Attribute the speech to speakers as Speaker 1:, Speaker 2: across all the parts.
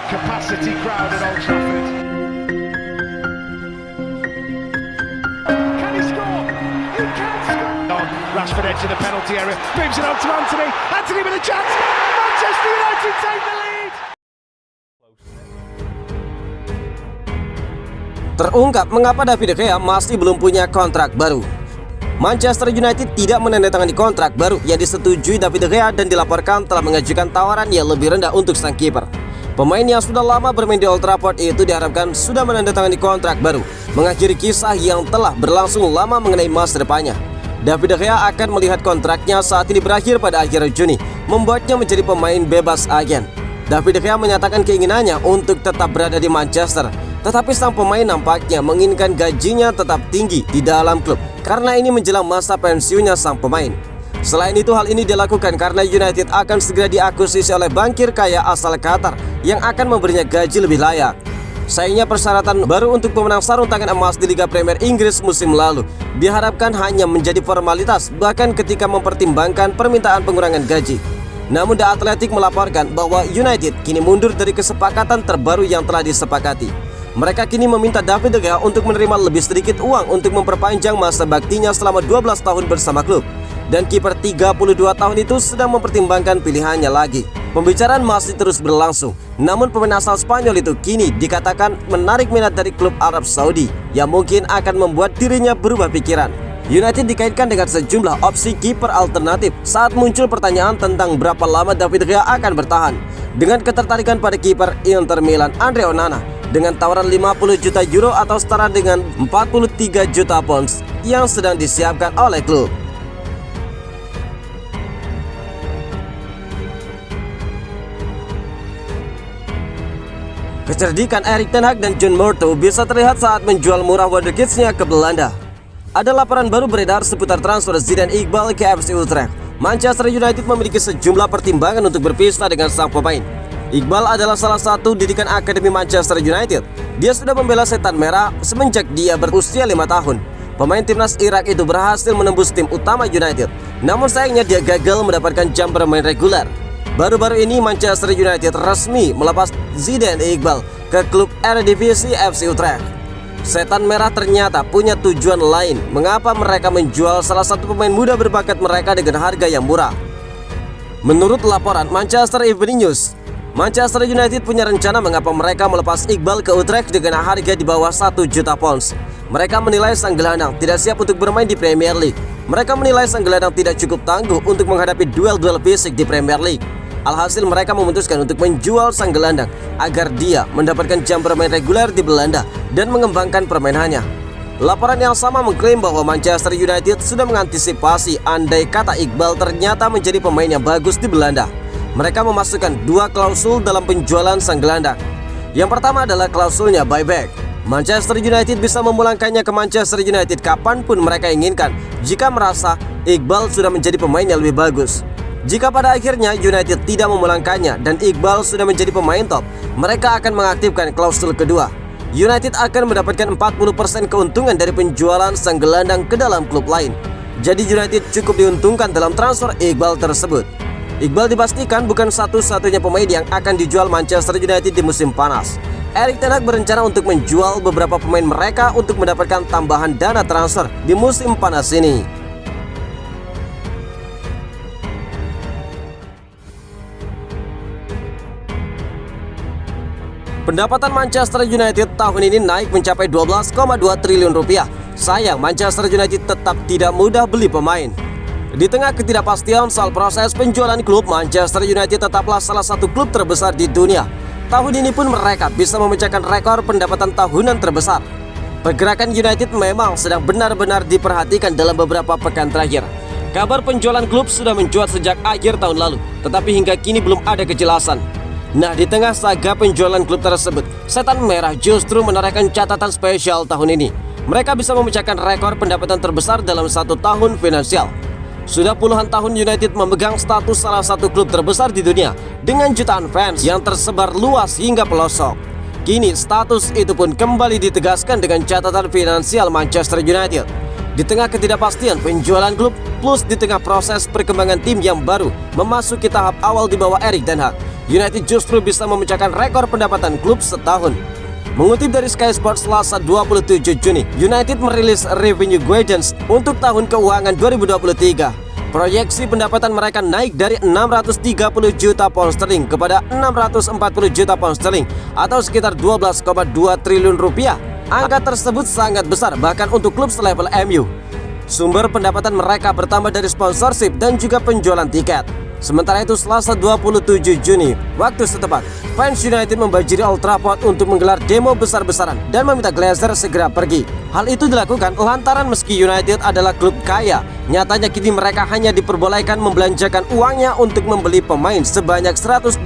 Speaker 1: capacity crowd at Old Trafford. Can he score? He can score! Rashford edge of the penalty area, moves it on to Anthony. Anthony with a chance. Manchester United take the lead.
Speaker 2: Terungkap mengapa David De Gea masih belum punya kontrak baru. Manchester United tidak menandatangani kontrak baru yang disetujui David De Gea dan dilaporkan telah mengajukan tawaran yang lebih rendah untuk sang kiper. Pemain yang sudah lama bermain di Old Trafford itu diharapkan sudah menandatangani kontrak baru, mengakhiri kisah yang telah berlangsung lama mengenai masa depannya. David De Gea akan melihat kontraknya saat ini berakhir pada akhir Juni, membuatnya menjadi pemain bebas agen. David De Gea menyatakan keinginannya untuk tetap berada di Manchester, tetapi sang pemain nampaknya menginginkan gajinya tetap tinggi di dalam klub karena ini menjelang masa pensiunnya sang pemain. Selain itu, hal ini dilakukan karena United akan segera diakuisisi oleh bankir kaya asal Qatar yang akan memberinya gaji lebih layak. Sayangnya persyaratan baru untuk pemenang sarung tangan emas di Liga Premier Inggris musim lalu diharapkan hanya menjadi formalitas bahkan ketika mempertimbangkan permintaan pengurangan gaji. Namun The Athletic melaporkan bahwa United kini mundur dari kesepakatan terbaru yang telah disepakati. Mereka kini meminta David De Gea untuk menerima lebih sedikit uang untuk memperpanjang masa baktinya selama 12 tahun bersama klub. Dan kiper 32 tahun itu sedang mempertimbangkan pilihannya lagi. Pembicaraan masih terus berlangsung. Namun pemain asal Spanyol itu kini dikatakan menarik minat dari klub Arab Saudi yang mungkin akan membuat dirinya berubah pikiran. United dikaitkan dengan sejumlah opsi kiper alternatif saat muncul pertanyaan tentang berapa lama David De Gea akan bertahan. Dengan ketertarikan pada kiper Inter Milan Andre Onana dengan tawaran 50 juta euro atau setara dengan 43 juta pounds yang sedang disiapkan oleh klub. Kecerdikan Erik ten Hag dan John Murtough bisa terlihat saat menjual murah wonderkids-nya ke Belanda. Ada laporan baru beredar seputar transfer Zidane Iqbal ke FC Utrecht. Manchester United memiliki sejumlah pertimbangan untuk berpisah dengan sang pemain. Iqbal adalah salah satu didikan akademi Manchester United. Dia sudah membela Setan Merah semenjak dia berusia 5 tahun. Pemain timnas Irak itu berhasil menembus tim utama United. Namun sayangnya dia gagal mendapatkan jam bermain reguler. Baru-baru ini Manchester United resmi melepas Zidane Iqbal ke klub Eredivisie FC Utrecht. Setan Merah ternyata punya tujuan lain mengapa mereka menjual salah satu pemain muda berbakat mereka dengan harga yang murah. Menurut laporan Manchester Evening News, Manchester United punya rencana mengapa mereka melepas Iqbal ke Utrecht dengan harga di bawah 1 juta pounds. Mereka menilai sang gelandang tidak siap untuk bermain di Premier League. Mereka menilai sang gelandang tidak cukup tangguh untuk menghadapi duel-duel fisik di Premier League. Alhasil mereka memutuskan untuk menjual sang gelandang agar dia mendapatkan jam bermain reguler di Belanda dan mengembangkan permainannya. Laporan yang sama mengklaim bahwa Manchester United sudah mengantisipasi andai kata Iqbal ternyata menjadi pemain yang bagus di Belanda. Mereka memasukkan 2 klausul dalam penjualan sang gelandang. Yang pertama adalah klausulnya buyback. Manchester United bisa memulangkannya ke Manchester United kapanpun mereka inginkan jika merasa Iqbal sudah menjadi pemain yang lebih bagus. Jika pada akhirnya United tidak memulangkannya dan Iqbal sudah menjadi pemain top, mereka akan mengaktifkan klausul kedua. United akan mendapatkan 40% keuntungan dari penjualan sang gelandang ke dalam klub lain. Jadi United cukup diuntungkan dalam transfer Iqbal tersebut. Iqbal dipastikan bukan satu-satunya pemain yang akan dijual Manchester United di musim panas. Erik ten Hag berencana untuk menjual beberapa pemain mereka untuk mendapatkan tambahan dana transfer di musim panas ini. Pendapatan Manchester United tahun ini naik mencapai 12,2 triliun rupiah. Sayang, Manchester United tetap tidak mudah beli pemain. Di tengah ketidakpastian soal proses penjualan klub, Manchester United tetaplah salah satu klub terbesar di dunia. Tahun ini pun mereka bisa memecahkan rekor pendapatan tahunan terbesar. Pergerakan United memang sedang benar-benar diperhatikan dalam beberapa pekan terakhir. Kabar penjualan klub sudah mencuat sejak akhir tahun lalu, tetapi hingga kini belum ada kejelasan. Nah, di tengah saga penjualan klub tersebut, Setan Merah justru menorehkan catatan spesial tahun ini. Mereka bisa memecahkan rekor pendapatan terbesar dalam 1 tahun finansial. Sudah puluhan tahun United memegang status salah satu klub terbesar di dunia dengan jutaan fans yang tersebar luas hingga pelosok. Kini status itu pun kembali ditegaskan dengan catatan finansial Manchester United. Di tengah ketidakpastian penjualan klub plus di tengah proses perkembangan tim yang baru memasuki tahap awal di bawah Erik ten Hag, United justru bisa memecahkan rekor pendapatan klub setahun. Mengutip dari Sky Sports Selasa 27 Juni, United merilis revenue guidance untuk tahun keuangan 2023. Proyeksi pendapatan mereka naik dari 630 juta pound sterling kepada 640 juta pound sterling atau sekitar 12,2 triliun rupiah. Angka tersebut sangat besar bahkan untuk klub selevel MU. Sumber pendapatan mereka bertambah dari sponsorship dan juga penjualan tiket. Sementara itu Selasa 27 Juni waktu setempat, fans United membanjiri Old Trafford untuk menggelar demo besar-besaran dan meminta Glazer segera pergi. Hal itu dilakukan lantaran meski United adalah klub kaya, nyatanya kini mereka hanya diperbolehkan membelanjakan uangnya untuk membeli pemain sebanyak 120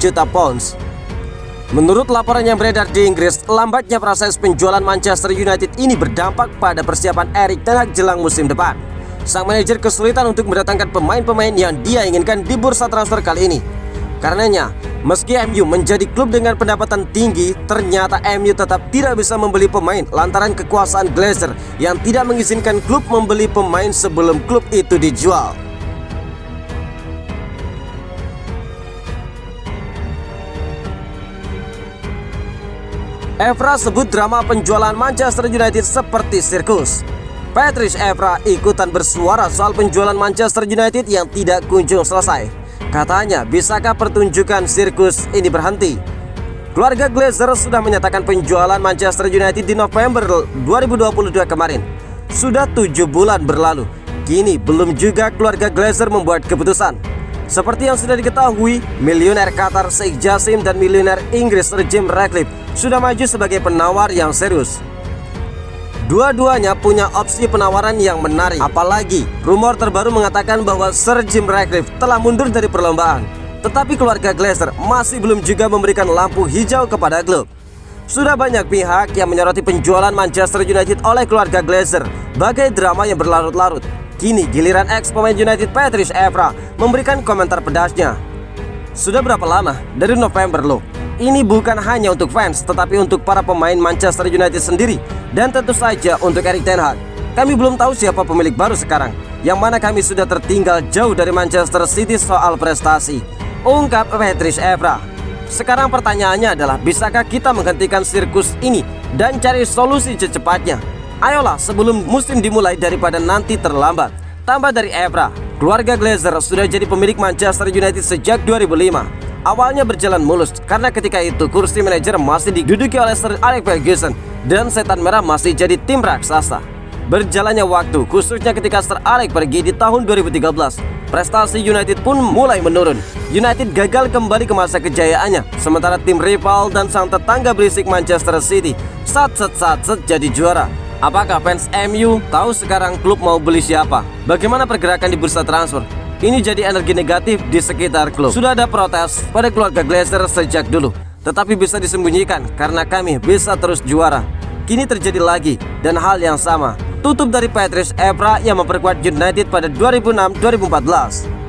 Speaker 2: juta pounds. Menurut laporan yang beredar di Inggris, lambatnya proses penjualan Manchester United ini berdampak pada persiapan Erik ten Hag jelang musim depan. Sang manajer kesulitan untuk mendatangkan pemain-pemain yang dia inginkan di bursa transfer kali ini. Karenanya, meski MU menjadi klub dengan pendapatan tinggi, ternyata MU tetap tidak bisa membeli pemain lantaran kekuasaan Glazer yang tidak mengizinkan klub membeli pemain sebelum klub itu dijual. Evra sebut drama penjualan Manchester United seperti sirkus. Patrice Evra ikutan bersuara soal penjualan Manchester United yang tidak kunjung selesai. Katanya, bisakah pertunjukan sirkus ini berhenti? Keluarga Glazer sudah menyatakan penjualan Manchester United di November 2022 kemarin. Sudah 7 bulan berlalu, kini belum juga keluarga Glazer membuat keputusan. Seperti yang sudah diketahui, miliuner Qatar Sheikh Jassim dan miliuner Inggris Sir Jim Ratcliffe sudah maju sebagai penawar yang serius. Dua-duanya punya opsi penawaran yang menarik. Apalagi, rumor terbaru mengatakan bahwa Sir Jim Ratcliffe telah mundur dari perlombaan. Tetapi keluarga Glazer masih belum juga memberikan lampu hijau kepada klub. Sudah banyak pihak yang menyoroti penjualan Manchester United oleh keluarga Glazer bagai drama yang berlarut-larut. Kini giliran ex pemain United Patrice Evra memberikan komentar pedasnya. Sudah berapa lama? Dari November loh. Ini bukan hanya untuk fans, tetapi untuk para pemain Manchester United sendiri. Dan tentu saja untuk Erik ten Hag. Kami belum tahu siapa pemilik baru sekarang, yang mana kami sudah tertinggal jauh dari Manchester City soal prestasi, ungkap Patrice Evra. Sekarang pertanyaannya adalah, bisakah kita menghentikan sirkus ini dan cari solusi secepatnya? Ayolah sebelum musim dimulai daripada nanti terlambat. Tambah dari Evra, keluarga Glazer sudah jadi pemilik Manchester United sejak 2005. Awalnya berjalan mulus karena ketika itu kursi manajer masih diduduki oleh Sir Alex Ferguson dan setan merah masih jadi tim raksasa. Berjalannya waktu, khususnya ketika Sir Alex pergi di tahun 2013, prestasi United pun mulai menurun. United gagal kembali ke masa kejayaannya, sementara tim rival dan sang tetangga berisik Manchester City sat jadi juara. Apakah fans MU tahu sekarang klub mau beli siapa? Bagaimana pergerakan di bursa transfer? Ini jadi energi negatif di sekitar klub. Sudah ada protes pada keluarga Glazer sejak dulu, tetapi bisa disembunyikan karena kami bisa terus juara. Kini terjadi lagi dan hal yang sama. Tutup dari Patrice Evra yang memperkuat United pada 2006-2014.